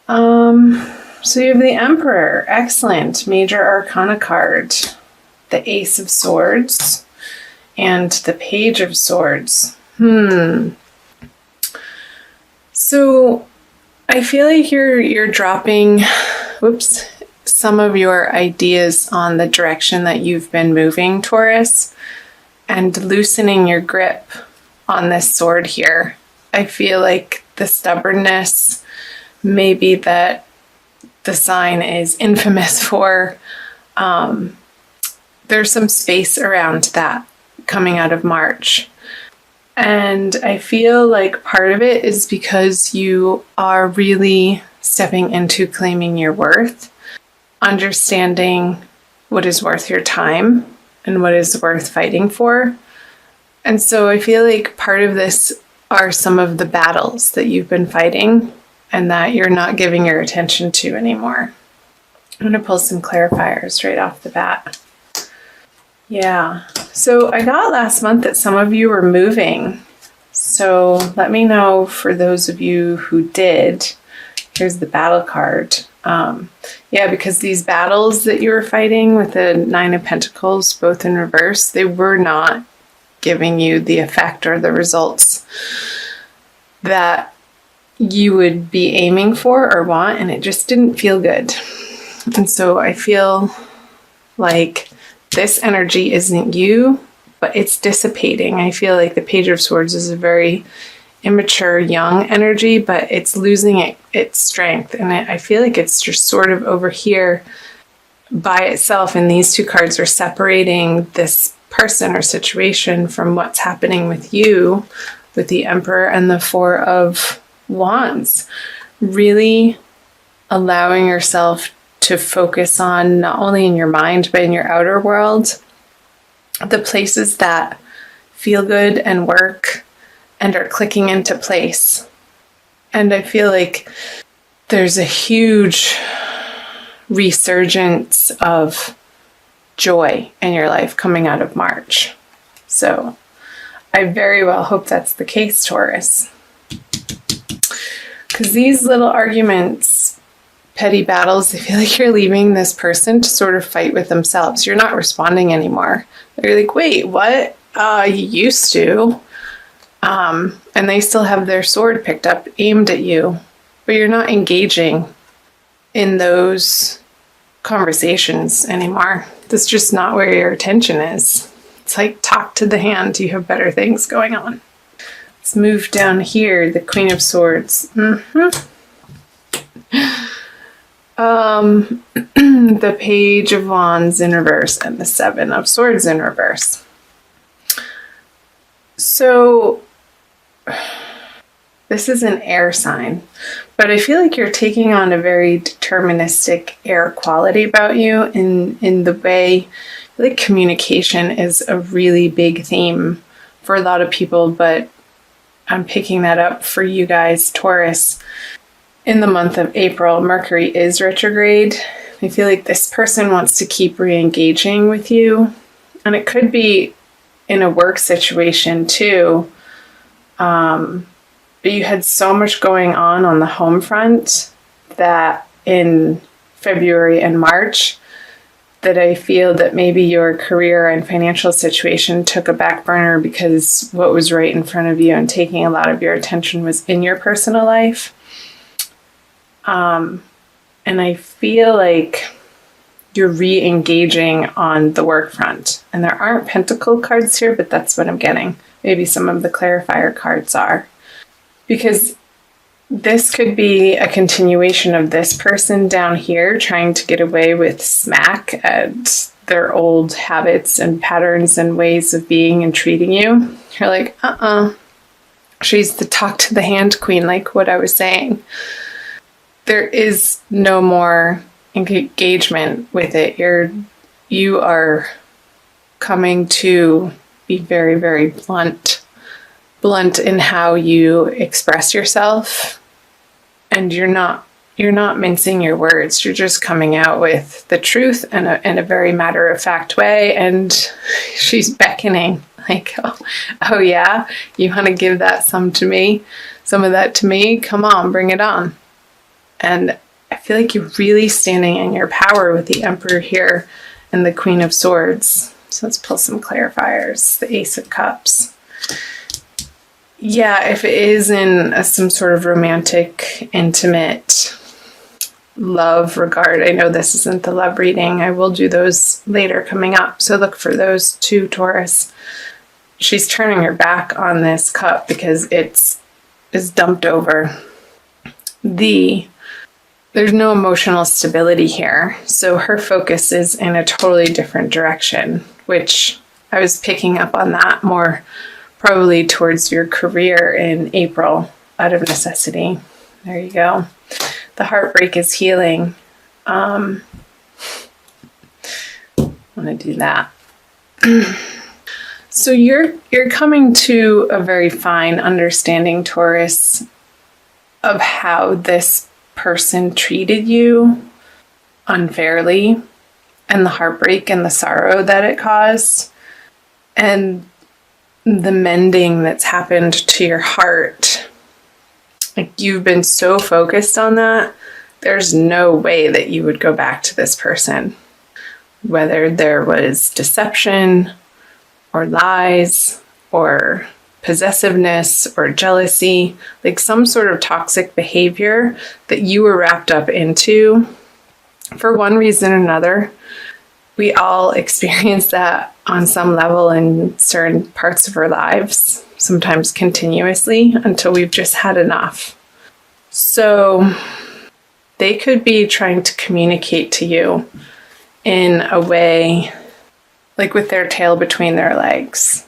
So you have the Emperor. Excellent. Major Arcana card. The Ace of Swords. And the Page of Swords. So I feel like you're dropping some of your ideas on the direction that you've been moving, Taurus, and loosening your grip on this sword here. I feel like the stubbornness, maybe that the sign is infamous for, there's some space around that coming out of March. And I feel like part of it is because you are really stepping into claiming your worth, understanding what is worth your time and what is worth fighting for. And so I feel like part of this are some of the battles that you've been fighting and that you're not giving your attention to anymore. I'm going to pull some clarifiers right off the bat. Yeah, so I got last month that some of you were moving. So let me know for those of you who did. Here's the battle card. Yeah, because these battles that you were fighting with the Nine of Pentacles, both in reverse, they were not giving you the effect or the results that you would be aiming for or want, and it just didn't feel good. And so I feel like this energy isn't you, but it's dissipating. I feel like the Page of Swords is a very immature, young energy, but it's losing its strength. And I feel like it's just sort of over here by itself. And these two cards are separating this person or situation from what's happening with you, with the Emperor and the Four of Wands. Really allowing yourself to focus on, not only in your mind, but in your outer world, the places that feel good and work and are clicking into place. And I feel like there's a huge resurgence of joy in your life coming out of March. So I very well hope that's the case, Taurus. Because these little arguments, petty battles, I feel like you're leaving this person to sort of fight with themselves. You're not responding anymore. They're like, wait, what? You used to. And they still have their sword picked up, aimed at you. But you're not engaging in those conversations anymore. That's just not where your attention is. It's like, talk to the hand. You have better things going on. Let's move down here. The Queen of Swords. The Page of Wands in reverse and the Seven of Swords in reverse. So this is an air sign, but I feel like you're taking on a very deterministic air quality about you in the way, like, communication is a really big theme for a lot of people, but I'm picking that up for you guys, Taurus. In the month of April, Mercury is retrograde. I feel like this person wants to keep re-engaging with you. And it could be in a work situation too. But you had so much going on the home front that in February and March that I feel that maybe your career and financial situation took a back burner because what was right in front of you and taking a lot of your attention was in your personal life. And I feel like you're re-engaging on the work front. And there aren't pentacle cards here, but that's what I'm getting. Maybe some of the clarifier cards are. Because this could be a continuation of this person down here trying to get away with smack at their old habits and patterns and ways of being and treating you. You're like, she's the talk to the hand queen, like what I was saying. There is no more engagement with it. You are coming to be very, very blunt in how you express yourself, and you're not mincing your words. You're just coming out with the truth in a very matter-of-fact way, and she's beckoning like, oh yeah, you want to give that some of that to me? Come on, bring it on. And I feel like you're really standing in your power with the Emperor here and the Queen of Swords. So let's pull some clarifiers. The Ace of Cups. Yeah, if it is in some sort of romantic, intimate love regard, I know this isn't the love reading. I will do those later coming up. So look for those too, Taurus. She's turning her back on this cup because it's dumped over. There's no emotional stability here. So her focus is in a totally different direction, which I was picking up on that more probably towards your career in April out of necessity. There you go. The heartbreak is healing. I want to do that. So you're coming to a very fine understanding, Taurus, of how this person treated you unfairly and the heartbreak and the sorrow that it caused and the mending that's happened to your heart. Like, you've been so focused on that, there's no way that you would go back to this person. Whether there was deception or lies or possessiveness or jealousy, like some sort of toxic behavior that you were wrapped up into for one reason or another. We all experience that on some level in certain parts of our lives, sometimes continuously, until we've just had enough. So they could be trying to communicate to you in a way, like with their tail between their legs,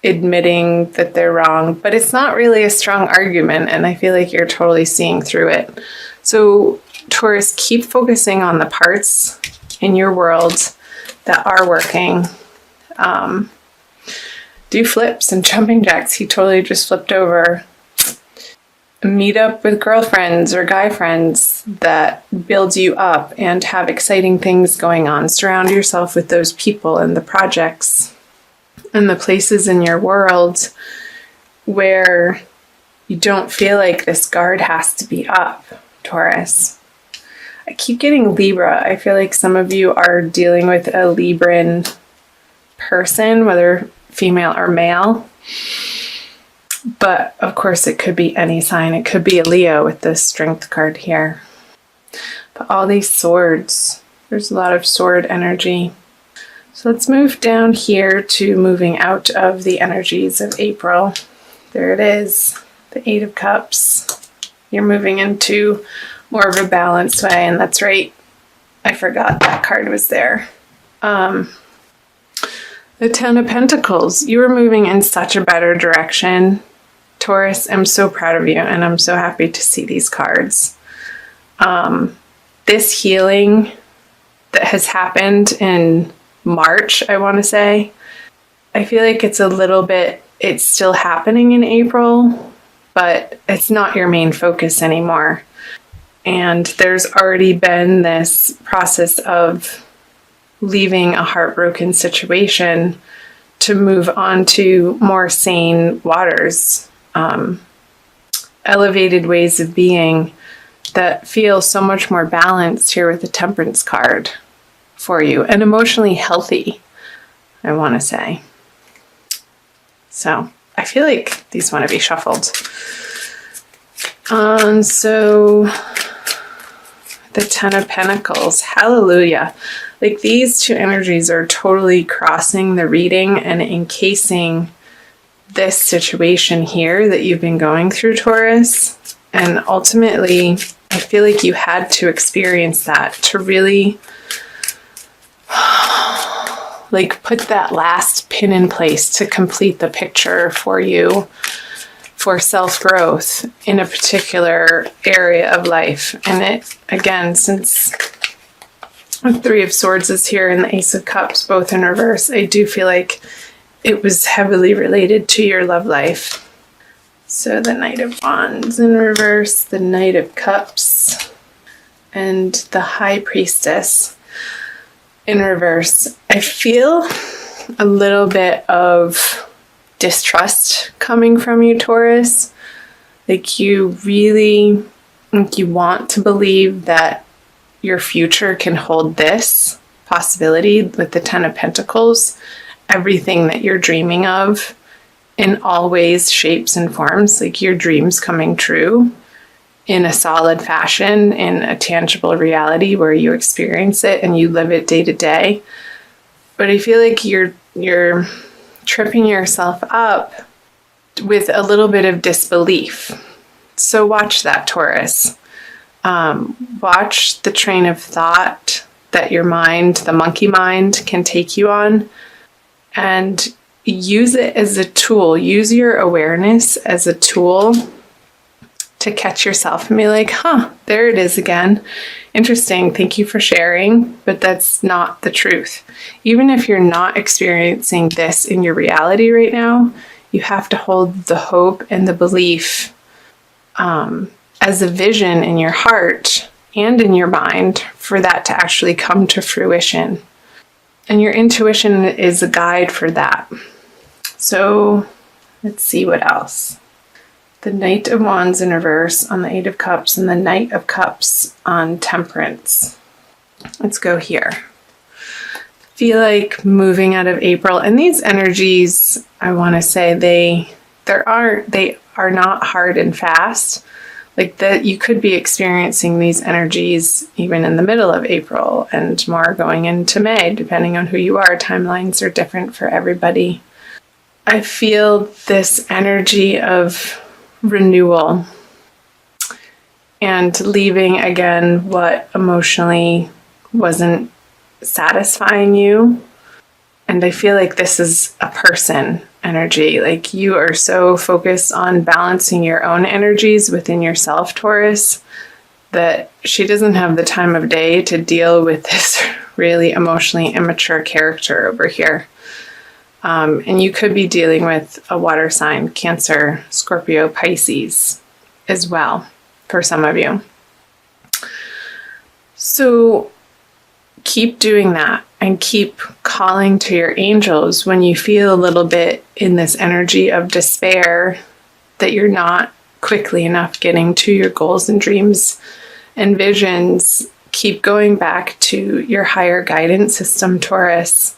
admitting that they're wrong, but it's not really a strong argument, and I feel like you're totally seeing through it. So Taurus, keep focusing on the parts in your world that are working. Do flips and jumping jacks. He totally just flipped over. Meet up with girlfriends or guy friends that build you up and have exciting things going on. Surround yourself with those people and the projects and the places in your world where you don't feel like this guard has to be up, Taurus. I keep getting Libra. I feel like some of you are dealing with a Libran person, whether female or male. But of course it could be any sign. It could be a Leo with this Strength card here. But all these swords, there's a lot of sword energy. So let's move down here to moving out of the energies of April. There it is, the Eight of Cups. You're moving into more of a balanced way, and that's right. I forgot that card was there. The Ten of Pentacles. You are moving in such a better direction, Taurus. I'm so proud of you, and I'm so happy to see these cards. This healing that has happened in March, I want to say, I feel like it's still happening in April, but it's not your main focus anymore. And there's already been this process of leaving a heartbroken situation to move on to more sane waters, elevated ways of being that feel so much more balanced here with the Temperance card for you, and emotionally healthy, I want to say. So I feel like these want to be shuffled. So the Ten of Pentacles, hallelujah. Like, these two energies are totally crossing the reading and encasing this situation here that you've been going through, Taurus. And ultimately, I feel like you had to experience that to really like put that last pin in place to complete the picture for you for self-growth in a particular area of life. And it, again, since the Three of Swords is here and the Ace of Cups, both in reverse, I do feel like it was heavily related to your love life. So the Knight of Wands in reverse, the Knight of Cups, and the High Priestess in reverse. I feel a little bit of distrust coming from you, Taurus. Like, you really Like you want to believe that your future can hold this possibility with the Ten of Pentacles, everything that you're dreaming of in all ways, shapes, and forms, like your dreams coming true in a solid fashion, in a tangible reality where you experience it and you live it day to day. But I feel like you're tripping yourself up with a little bit of disbelief. So watch that, Taurus. Watch the train of thought that your mind, the monkey mind, can take you on, and use it as a tool. Use your awareness as a tool to catch yourself and be like, there it is again. Interesting. Thank you for sharing, but that's not the truth. Even if you're not experiencing this in your reality right now, you have to hold the hope and the belief as a vision in your heart and in your mind for that to actually come to fruition. And your intuition is a guide for that. So let's see what else. The Knight of Wands in reverse on the Eight of Cups and the Knight of Cups on Temperance. Let's go here. Feel like moving out of April, and these energies, I want to say they are not hard and fast. Like that, you could be experiencing these energies even in the middle of April and more going into May, depending on who you are. Timelines are different for everybody. I feel this energy of renewal and leaving again what emotionally wasn't satisfying you. And I feel like this is a person energy. Like you are so focused on balancing your own energies within yourself, Taurus, that she doesn't have the time of day to deal with this really emotionally immature character over here. And you could be dealing with a water sign, Cancer, Scorpio, Pisces as well for some of you. So keep doing that and keep calling to your angels when you feel a little bit in this energy of despair that you're not quickly enough getting to your goals and dreams and visions. Keep going back to your higher guidance system, Taurus,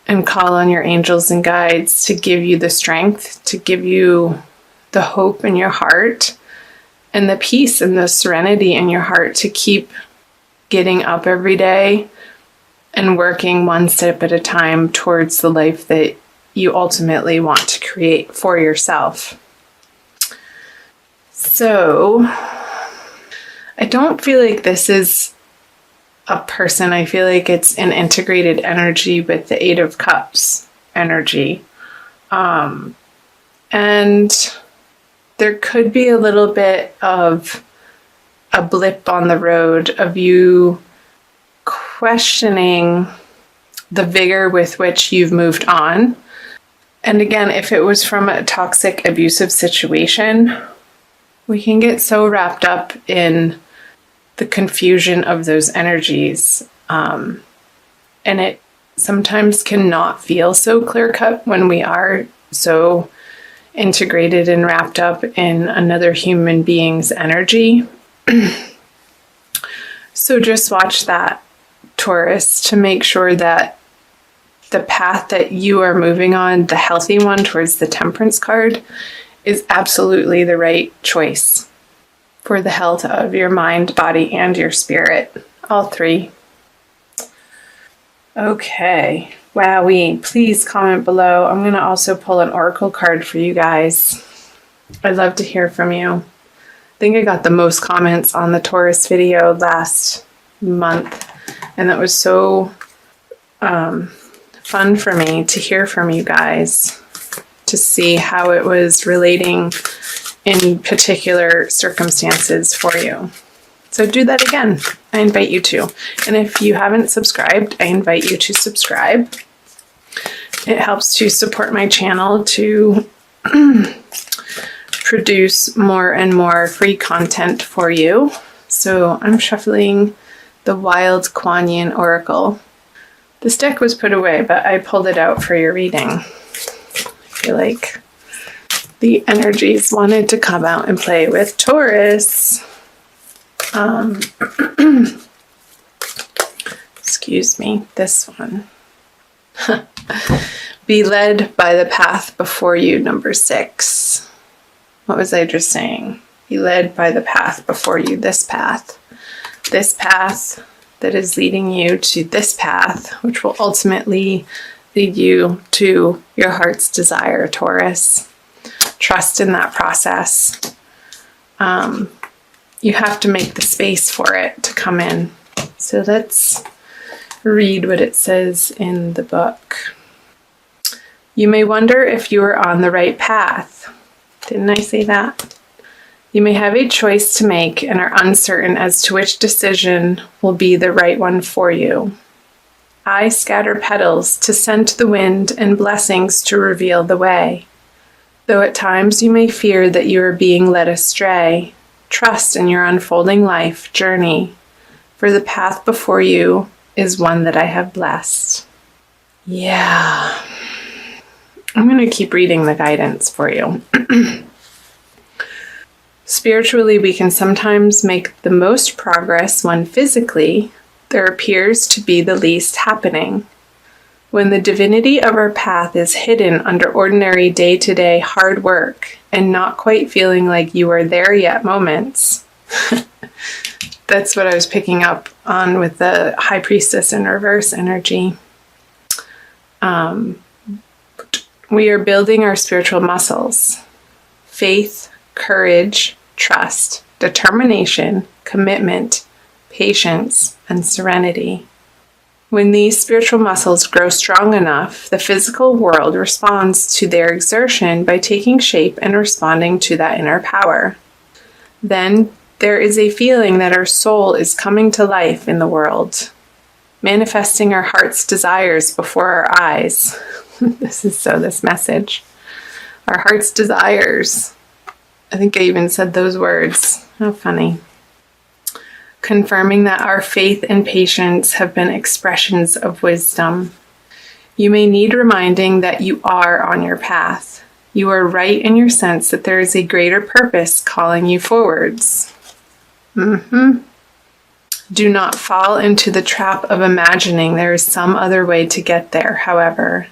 and call on your angels and guides to give you the strength, to give you the hope in your heart and the peace and the serenity in your heart to keep getting up every day and working one step at a time towards the life that you ultimately want to create for yourself. So, I don't feel like this is a person. I feel like it's an integrated energy with the Eight of Cups energy. And there could be a little bit of a blip on the road of you questioning the vigor with which you've moved on. And again, if it was from a toxic, abusive situation, we can get so wrapped up in the confusion of those energies. And it sometimes cannot feel so clear-cut when we are so integrated and wrapped up in another human being's energy. So just watch that, Taurus, to make sure that the path that you are moving on, the healthy one towards the Temperance card, is absolutely the right choice for the health of your mind, body, and your spirit. All three. Okay. Wowee. Please comment below. I'm going to also pull an oracle card for you guys. I'd love to hear from you. I think I got the most comments on the Taurus video last month, and that was so fun for me to hear from you guys, to see how it was relating in particular circumstances for you. So do that again. I invite you to. And if you haven't subscribed, I invite you to subscribe. It helps to support my channel to produce more and more free content for you. So I'm shuffling the Wild Kuan Yin Oracle. This deck was put away, but I pulled it out for your reading. I feel like the energies wanted to come out and play with Taurus. Excuse me, this one. Be led by the path before you, number 6. What was I just saying? Be led by the path before you, this path. This path that is leading you to this path, which will ultimately lead you to your heart's desire, Taurus. Trust in that process. You have to make the space for it to come in. So let's read what it says in the book. You may wonder if you are on the right path. Didn't I say that? You may have a choice to make and are uncertain as to which decision will be the right one for you. I scatter petals to scent the wind and blessings to reveal the way. Though at times you may fear that you are being led astray, trust in your unfolding life journey, for the path before you is one that I have blessed. Yeah. I'm going to keep reading the guidance for you. Spiritually, we can sometimes make the most progress when physically there appears to be the least happening. When the divinity of our path is hidden under ordinary day-to-day hard work and not quite feeling like you are there yet moments. That's what I was picking up on with the High Priestess in reverse energy. We are building our spiritual muscles. Faith, courage, trust, determination, commitment, patience, and serenity. When these spiritual muscles grow strong enough, the physical world responds to their exertion by taking shape and responding to that inner power. Then there is a feeling that our soul is coming to life in the world, manifesting our heart's desires before our eyes. This message. Our heart's desires. I think I even said those words. How funny. Confirming that our faith and patience have been expressions of wisdom. You may need reminding that you are on your path. You are right in your sense that there is a greater purpose calling you forwards. Do not fall into the trap of imagining there is some other way to get there, however.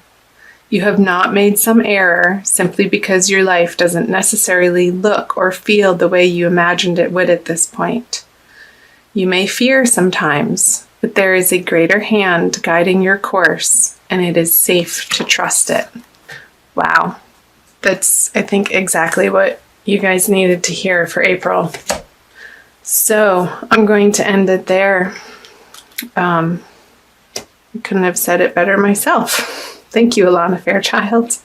You have not made some error simply because your life doesn't necessarily look or feel the way you imagined it would at this point. You may fear sometimes, but there is a greater hand guiding your course, and it is safe to trust it. Wow. That's, I think, exactly what you guys needed to hear for April. So I'm going to end it there. I couldn't have said it better myself. Thank you, Alana Fairchild.